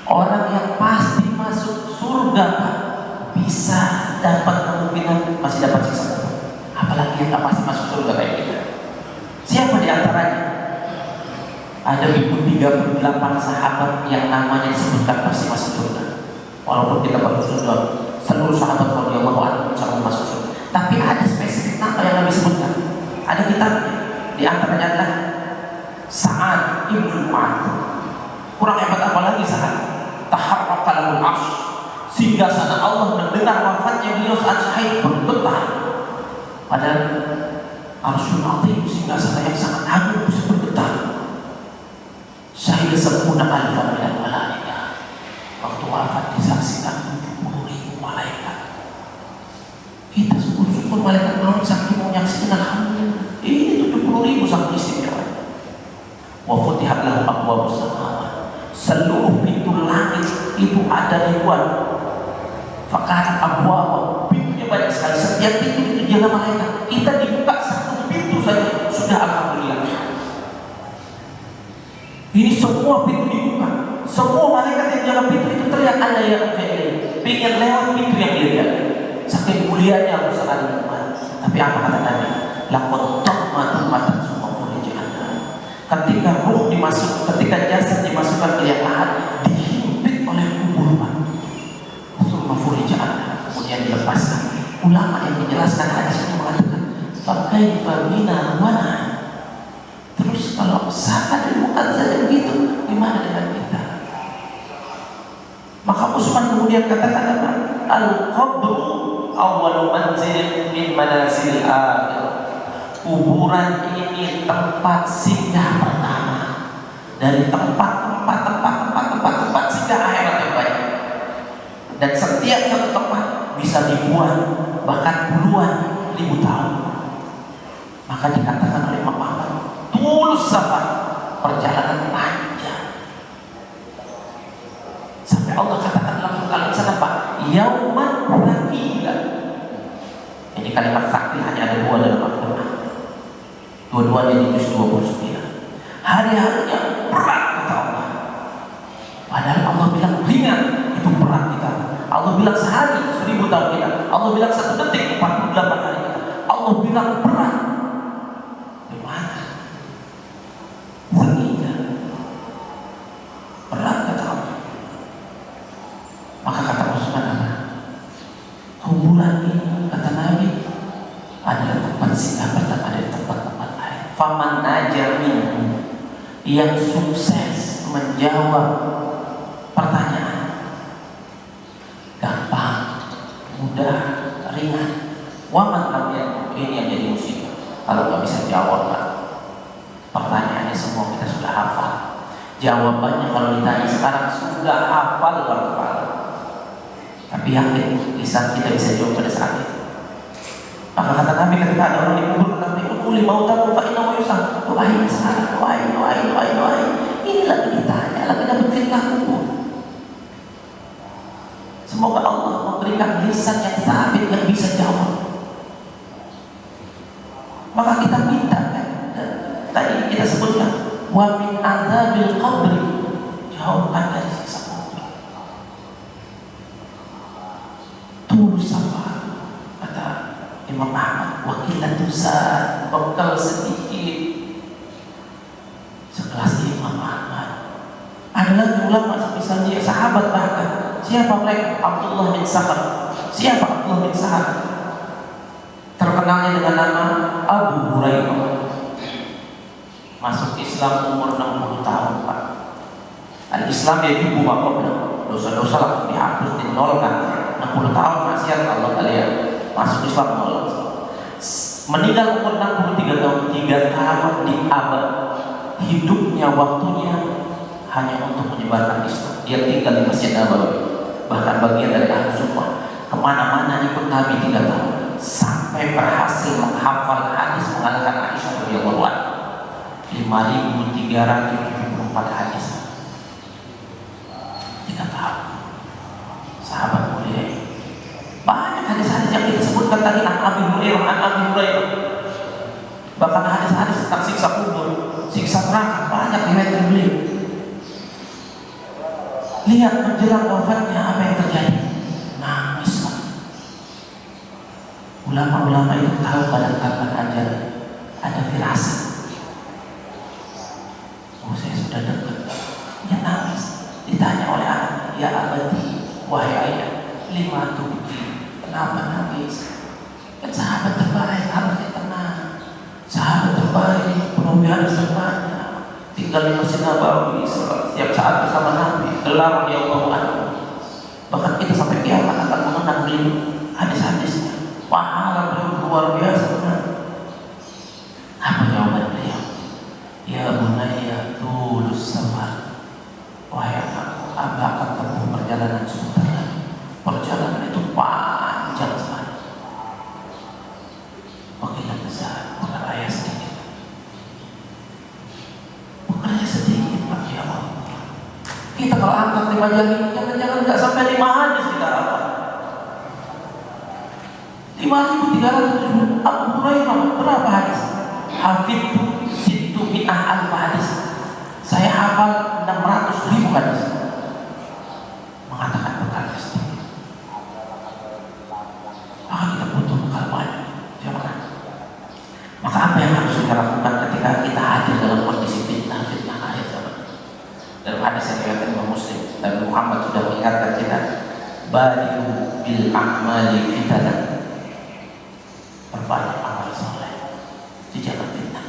Orang yang pasti masuk surga Pak, bisa dapat kemungkinan masih dapat siksa kubur. Apalagi yang tak pasti masuk surga kayak kita. Siapa di antaranya? Ada 38 sahabat yang namanya disebutkan pasti masuk surga. Walaupun kita baru surga, seluruh sahabat radhiyallahu anhum masuk surga. Tapi ada spesifik nama yang Nabi sebutkan. Ada kitabnya. Di antaranya adalah Sa'ad ibn Mu'adz. Kurang hebat apa lagi Sa'ad? Taharraka lahul 'arsy. Sehingga sana Allah mendengar wafatnya beliau saat syahid bergetar. Padahal Arsyul Azim, sehingga sana yang sangat agung bisa bergetar. Syahid sempurna alfa minal malaikah. Waktu wafat disaksikan 70.000 malaikat. Kita syukur-syukur malaikat maut saking menyaksikan, alhamdulillah. Ini 70.000 sangat istimewa. Wa futihat lahu abwaabus samawat. Seluruh pintu langit itu ada ribuan. Fakar abwab, pintunya banyak sekali. Setiap pintu itu jaga malaikat. Kita dibuka satu pintu saja sudah alhamdulillah. Ini semua pintu dibuka. Semua malaikat yang jaga pintu itu teriak ada yang pengen lewat pintu yang dia lihat. Saking mulianya Allah sekali. Tapi apa kata Nabi? Laqad tammat semua furijahan. Ketika ruh dimasuk, ketika jasad dimasukkan ke liang lahat, dihimpit oleh kubur semua furijahan, kemudian dilepaskan. Ulama yang menjelaskan hadis ini mengatakan, fakaifa bina wana. Terus kalau saat dan bukan saja begitu, gimana dengan kita? Maka Utsman kemudian katakan apa? Al-qabru awwalu manzilin min manazil akhir. Kuburan ini tempat singgah pertama dari tempat singgah akhirat yang banyak. Dan setiap satu tempat bisa ribuan bahkan puluhan ribu tahun. Maka dikatakan oleh Imam Ahmad, tulus safar, perjalanan panjang. Sampai Allah katakan dalam surat Al-Insan apa? Yauman rakila. Ini kalimat sakti hanya ada dua dalam Al-Quran. Dua-duanya di juz 29. Hari-harinya berat kata Allah. Padahal Allah bilang ringan, itu berat kita. Allah bilang sehari 1000 tahun kita. Allah bilang 1 detik 48 hari kita. Allah bilang berat. Gimana? Ringan. Berat kata Allah. Maka kata Utsman apa? Kuburan ini kata Nabi adalah tempat singgah pertama dari tempat-tempat lain. Faman najamin, yang sukses menjawab pertanyaan gampang, mudah, ringan. Waman lam, ini yang jadi musibah. Kalau nggak bisa jawab, Pak, pertanyaannya semua kita sudah hafal. Jawabannya kalau ditanya sekarang sudah hafal luar kepala. Tapi yakin lisan kita bisa jawab pada saat itu. Maka kata Nabi ketika ada orang dikubur, Nabi ukuli mautakum fa innahu yus'al. Doain sekarang, doain. Ini lagi ditanya, lagi dapat fitnah kubur. Semoga Allah memberikan lisan yang sabit yang bisa jawab. Maka kita minta kan, tadi kita sebutkan wa min adzabil qabri, jauhkan dari siksa kubur. Tulus safar, kata Imam Ahmad, wakilatu zat, bekal sedikit. Sekelas Imam Ahmad. Ada lagi ulama semisal dia, sahabat bahkan. Siapa mereka? Abdullah bin Sahar. Siapa Abdullah bin Sahar? Terkenalnya dengan nama Abu Hurairah. Masuk Islam umur 60 tahun, Pak. Al-Islam yajibu ma qablahu. Dosa-dosa langsung dihapus, dinolkan. 60 tahun maksiat Allah kalian. Masuk Islam nol. Meninggal umur 63 tahun, 3 tahun di abad. Hidupnya, waktunya hanya untuk menyebarkan Islam. Dia tinggal di Masjid Nabawi. Bahkan bagian dari Ahlus Sunnah, kemana-mana ikut Nabi 3 tahun, sampai berhasil menghafal hadis mengalahkan Aisyah radhiyallahu anha. 5.374 hadis. 3 tahun. Sahabat mulia. Banyak hadis-hadis yang kita sebutkan tadi an Abi Hurairah. Bahkan hadis-hadis tentang siksa kubur, siksa neraka, banyak riwayat beliau. Lihat menjelang wafatnya apa yang terjadi. Nangis. Ulama-ulama itu tahu pada kapan ajal. Ada firasat. Oh, saya sudah dekat. Dia nangis. Ditanya oleh anak, ya abadi, wahai ayah, lima tubuki, kenapa nangis? Kan sahabat terbaik, harusnya tenang. Sahabat terbaik, pembiayaan terbaiknya, tinggal di Masjid Nabawi setiap saat bersama Nabi. Gelar dia Allah. Bahkan kita sampai kiamat akan mengenang beliau, hadis-hadisnya. Pahala beliau luar biasa. Apa jawaban beliau? Ya bunayya tulus safar. Wahai anakku, anda akan tempuh perjalanan sebentar lagi. Perjalanan itu panjang sekali. Wakilnya besar, pekerja sedikit. Pekerja sedikit, Pak, ya Allah. Kita kalau angkat 5 jari, jangan-jangan nggak sampai 5 hadis kita hafal. 5.370. Abu Hurairah berapa hadis? Hafidhu sittu mi'ah alf hadis. Saya hafal 600.000 hadis. Mengatakan bekal sedikit. Maka kita butuh bekal banyak. Jangan. Maka apa yang harus kita lakukan ketika kita hadir dalam kondisi fitnah akhir zaman? Dalam hadis yang diriwayatkan Imam Muslim, Nabi Muhammad sudah mengingatkan kita, badiu bil a'mali fitnah. Perbanyak amal soleh di zaman fitnah.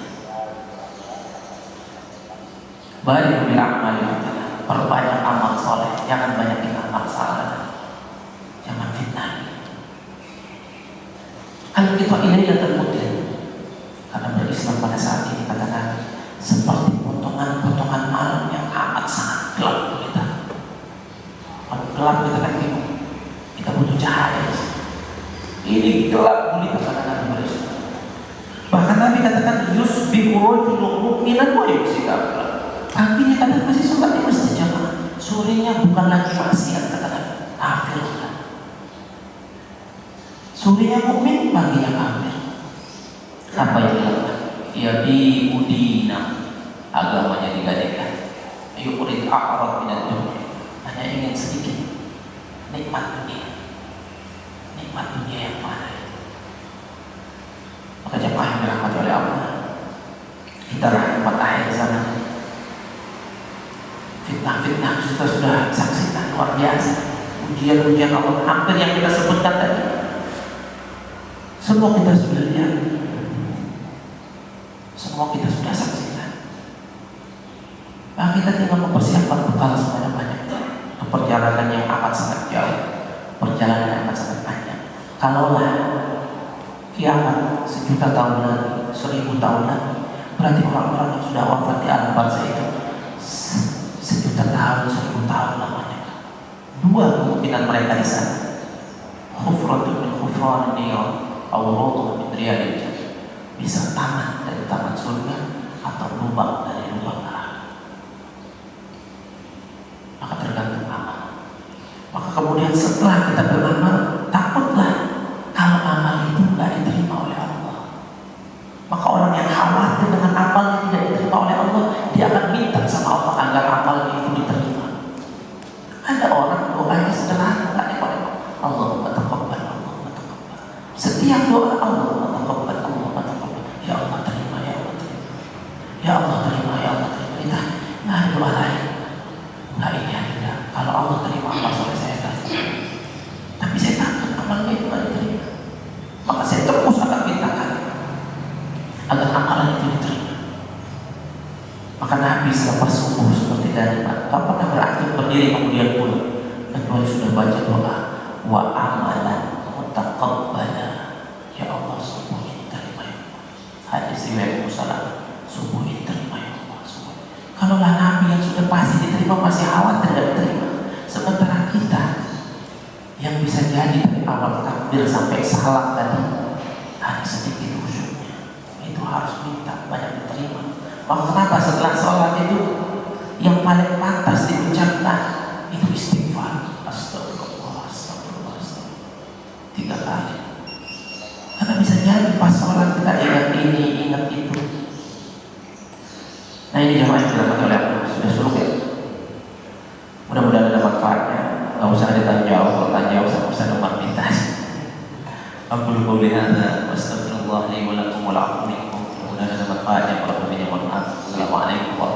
Badiu bil a'mali fitnah. Perbanyak amal soleh, jangan banyakin amal salah. Jangan fitnah. Kalau kita ilailatul qadar, karena berislam pada saat ini kata Nabi seperti potongan-potongan malam yang amat sangat gelap kita. Kalau gelap kita kan bingung, kita butuh cahaya. Ini gelap gulita kata Nabi berislam. Bahkan Nabi katakan yusbihu rajulun mu'minan wa yumsika. Paginya kadang masih sholat di masjid jamaah, sorenya bukan lagi maksiat kata Nabi, kafir. Sorenya mukmin, paginya kafir. Apa yang dilakukan? Ia diudina, agamanya digadaikan. Yurid a'rad minad dunya, hanya ingin sedikit nikmat dunia yang mana. Maka jemaah yang dirahmati oleh Allah, kita rahmat akhir zaman. Fitnah-fitnah kita sudah saksikan luar biasa. Ujian-ujian Allah hampir yang kita sebutkan tadi, semua kita sudah lihat. Semua kita sudah saksikan. Nah, kita tinggal mempersiapkan bekal sebanyak banyak. Perjalanan yang amat sangat jauh, perjalanan yang amat sangat panjang. Kalaulah kiamat 1.000 tahun lagi, 1.000 tahun lagi, berarti orang-orang yang sudah wafat di alam barzah itu 1.000 tahun, 1.000 tahun lamanya. Dua kemungkinan mereka di sana. Khufratun min khufran niyar, awradun min riyadil jannah. Bisa taman dari taman surga atau lubang dari lubang neraka. Maka tergantung amal. Maka kemudian setelah kita beramal, takutlah kalau amal itu tidak diterima oleh Allah. Maka orang yang khawatir dengan amal yang tidak diterima oleh Allah, dia akan minta sama Allah agar amalnya itu diterima. Ada orang doanya sederhana, tidak diterima. Allahumma taqabbal, Allahumma taqabbal. Setiap doa Allahumma taqabbal, Allahumma taqabbal. Ya Allah terima, ya Allah terima. Ya Allah terima, ya Allah terima. Kita nggak ada doa lain. Nggak ini ada. Kalau Allah terima amal soleh saya kasih. Tapi saya takut amalnya itu nggak diterima. Maka saya terus akan mintakan agar amalan itu diterima. Maka Nabi selepas subuh seperti tadi, Pak pernah beraktif berdiri kemudian pulang. Dan Tuhan sudah baca doa wa amalan mutaqabbala. Ya Allah subuh ini terima ya Allah. Hadis riwayat Muslim, subuh ini terima ya Allah. Kalaulah Nabi yang sudah pasti diterima masih khawatir tidak diterima, sementara kita yang bisa jadi dari awal takbir sampai salam tadi hanya sedikit khusyuknya, itu harus minta banyak diterima. Maka kenapa setelah sholat itu yang paling pantas diucapkan itu istighfar, astagfirullah, astagfirullah, astagfirullah 3 kali. Karena bisa jadi pas sholat kita ingat ini, ingat itu. Nah ini jamaah yang dirahmati oleh Allah, sudah suruh ya. Mudah-mudahan ada manfaatnya. Gak usah ada tanya jawab, kalau tanya jawab sama Ustaz Umar minta. Aqulu qouli hadza wa astaghfirullah li wa lakum wa la'akum minkum. Mudah-mudahan ada manfaatnya. Kalau lebihnya mohon maaf. Assalamualaikum warahmatullahi wabarakatuh.